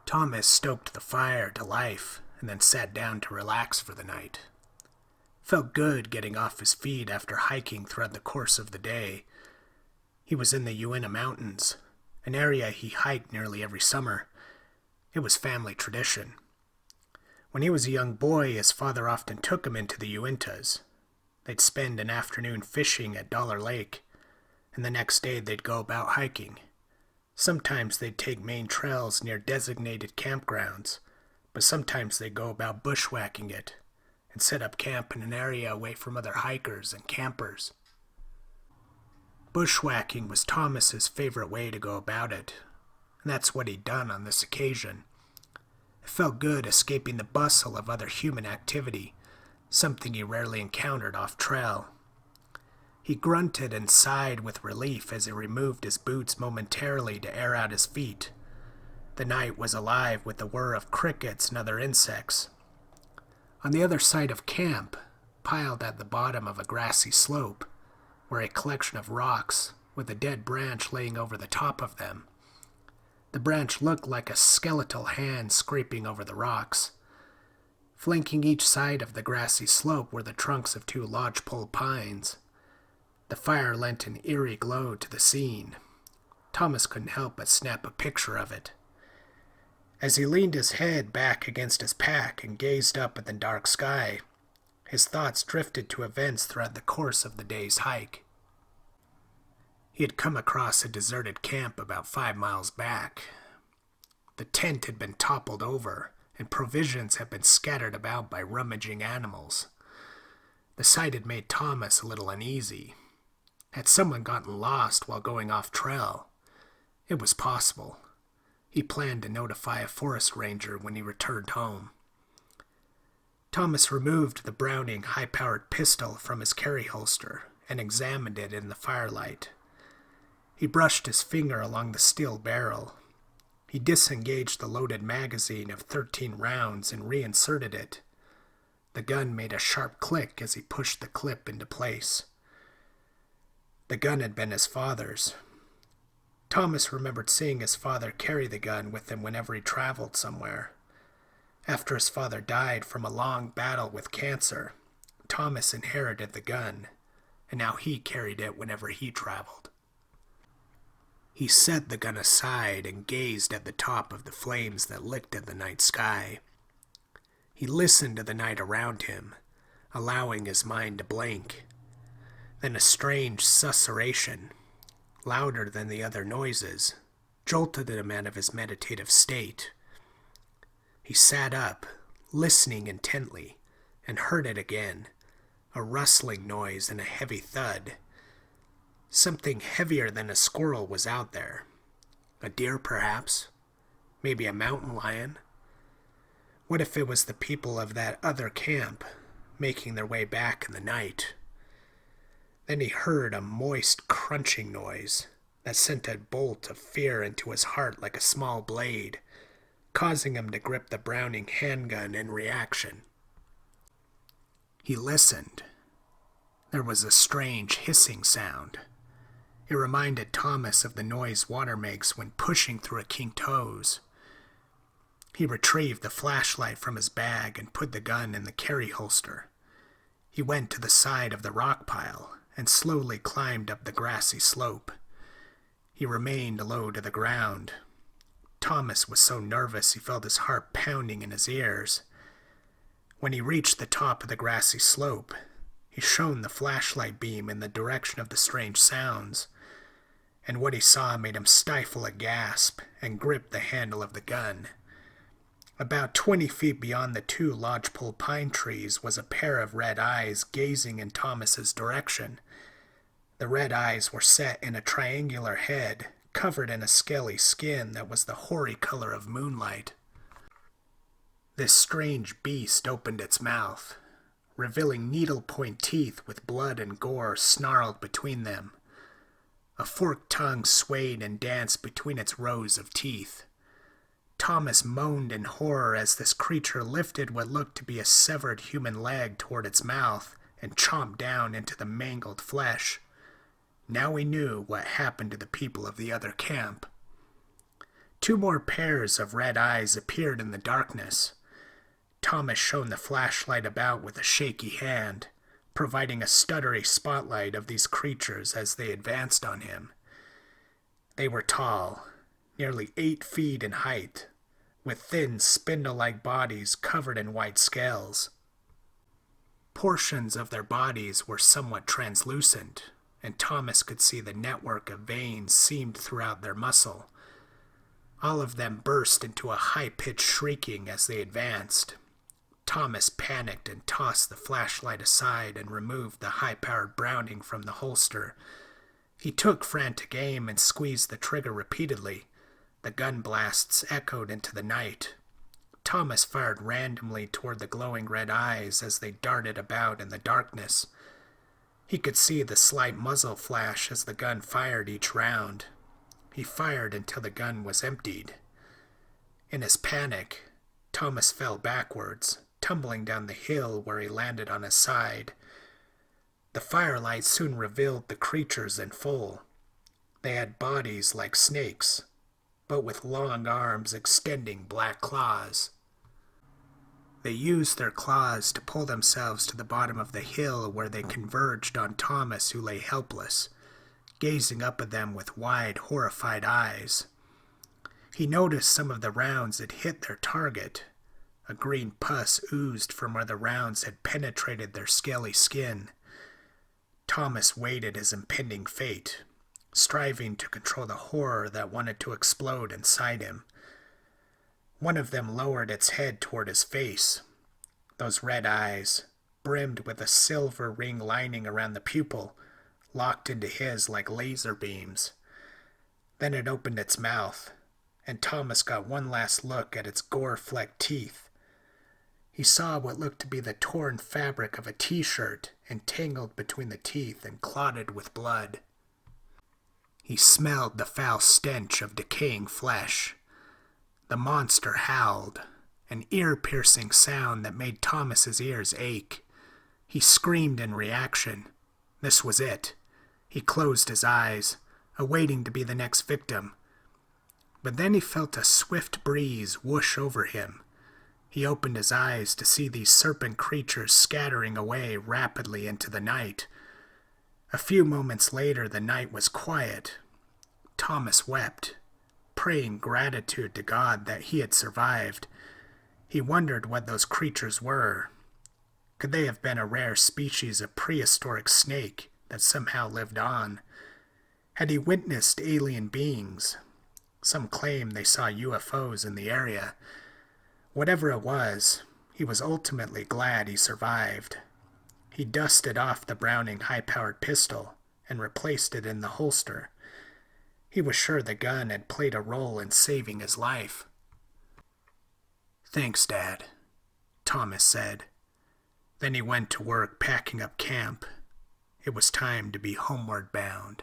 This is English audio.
Thomas stoked the fire to life and then sat down to relax for the night. Felt good getting off his feet after hiking throughout the course of the day. He was in the Uinta Mountains, an area he hiked nearly every summer. It was family tradition. When he was a young boy, his father often took him into the Uintas. They'd spend an afternoon fishing at Dollar Lake, and the next day they'd go about hiking. Sometimes they'd take main trails near designated campgrounds, but sometimes they'd go about bushwhacking it and set up camp in an area away from other hikers and campers. Bushwhacking was Thomas's favorite way to go about it, and that's what he'd done on this occasion. It felt good escaping the bustle of other human activity, something he rarely encountered off-trail. He grunted and sighed with relief as he removed his boots momentarily to air out his feet. The night was alive with the whir of crickets and other insects. On the other side of camp, piled at the bottom of a grassy slope, were a collection of rocks with a dead branch laying over the top of them. The branch looked like a skeletal hand scraping over the rocks. Flanking each side of the grassy slope were the trunks of two lodgepole pines. The fire lent an eerie glow to the scene. Thomas couldn't help but snap a picture of it. As he leaned his head back against his pack and gazed up at the dark sky, his thoughts drifted to events throughout the course of the day's hike. He had come across a deserted camp about 5 miles back. The tent had been toppled over, and provisions had been scattered about by rummaging animals. The sight had made Thomas a little uneasy. Had someone gotten lost while going off trail? It was possible. He planned to notify a forest ranger when he returned home. Thomas removed the Browning high-powered pistol from his carry holster and examined it in the firelight. He brushed his finger along the steel barrel. He disengaged the loaded magazine of 13 rounds and reinserted it. The gun made a sharp click as he pushed the clip into place. The gun had been his father's. Thomas remembered seeing his father carry the gun with him whenever he traveled somewhere. After his father died from a long battle with cancer, Thomas inherited the gun, and now he carried it whenever he traveled. He set the gun aside and gazed at the top of the flames that licked at the night sky. He listened to the night around him, allowing his mind to blank. Then a strange susurration, louder than the other noises, jolted him out of his meditative state. He sat up, listening intently, and heard it again, a rustling noise and a heavy thud. Something heavier than a squirrel was out there. A deer, perhaps? Maybe a mountain lion? What if it was the people of that other camp, making their way back in the night? Then he heard a moist, crunching noise that sent a bolt of fear into his heart like a small blade, causing him to grip the Browning handgun in reaction. He listened. There was a strange hissing sound. It reminded Thomas of the noise water makes when pushing through a kinked hose. He retrieved the flashlight from his bag and put the gun in the carry holster. He went to the side of the rock pile and slowly climbed up the grassy slope. He remained low to the ground. Thomas was so nervous he felt his heart pounding in his ears. When he reached the top of the grassy slope, he shone the flashlight beam in the direction of the strange sounds, and what he saw made him stifle a gasp and grip the handle of the gun. About 20 feet beyond the two lodgepole pine trees was a pair of red eyes gazing in Thomas's direction. The red eyes were set in a triangular head, covered in a scaly skin that was the hoary color of moonlight. This strange beast opened its mouth, revealing needle-point teeth with blood and gore snarled between them. A forked tongue swayed and danced between its rows of teeth. Thomas moaned in horror as this creature lifted what looked to be a severed human leg toward its mouth and chomped down into the mangled flesh. Now he knew what happened to the people of the other camp. Two more pairs of red eyes appeared in the darkness. Thomas shone the flashlight about with a shaky hand, providing a stuttery spotlight of these creatures as they advanced on him. They were tall, nearly 8 feet in height, with thin, spindle-like bodies covered in white scales. Portions of their bodies were somewhat translucent, and Thomas could see the network of veins seamed throughout their muscle. All of them burst into a high-pitched shrieking as they advanced. Thomas panicked and tossed the flashlight aside and removed the high-powered Browning from the holster. He took frantic aim and squeezed the trigger repeatedly. The gun blasts echoed into the night. Thomas fired randomly toward the glowing red eyes as they darted about in the darkness. He could see the slight muzzle flash as the gun fired each round. He fired until the gun was emptied. In his panic, Thomas fell backwards, tumbling down the hill where he landed on his side. The firelight soon revealed the creatures in full. They had bodies like snakes, but with long arms extending black claws. They used their claws to pull themselves to the bottom of the hill where they converged on Thomas, who lay helpless, gazing up at them with wide, horrified eyes. He noticed some of the rounds had hit their target. A green pus oozed from where the rounds had penetrated their scaly skin. Thomas waited his impending fate, striving to control the horror that wanted to explode inside him. One of them lowered its head toward his face. Those red eyes, brimmed with a silver ring lining around the pupil, locked into his like laser beams. Then it opened its mouth, and Thomas got one last look at its gore-flecked teeth. He saw what looked to be the torn fabric of a t-shirt entangled between the teeth and clotted with blood. He smelled the foul stench of decaying flesh. The monster howled, an ear-piercing sound that made Thomas's ears ache. He screamed in reaction. This was it. He closed his eyes, awaiting to be the next victim. But then he felt a swift breeze whoosh over him. He opened his eyes to see these serpent creatures scattering away rapidly into the night. A few moments later, the night was quiet. Thomas wept, praying gratitude to God that he had survived. He wondered what those creatures were. Could they have been a rare species of prehistoric snake that somehow lived on? Had he witnessed alien beings? Some claim they saw UFOs in the area. Whatever it was, he was ultimately glad he survived. He dusted off the Browning high-powered pistol and replaced it in the holster. He was sure the gun had played a role in saving his life. "Thanks, Dad," Thomas said. Then he went to work packing up camp. It was time to be homeward bound.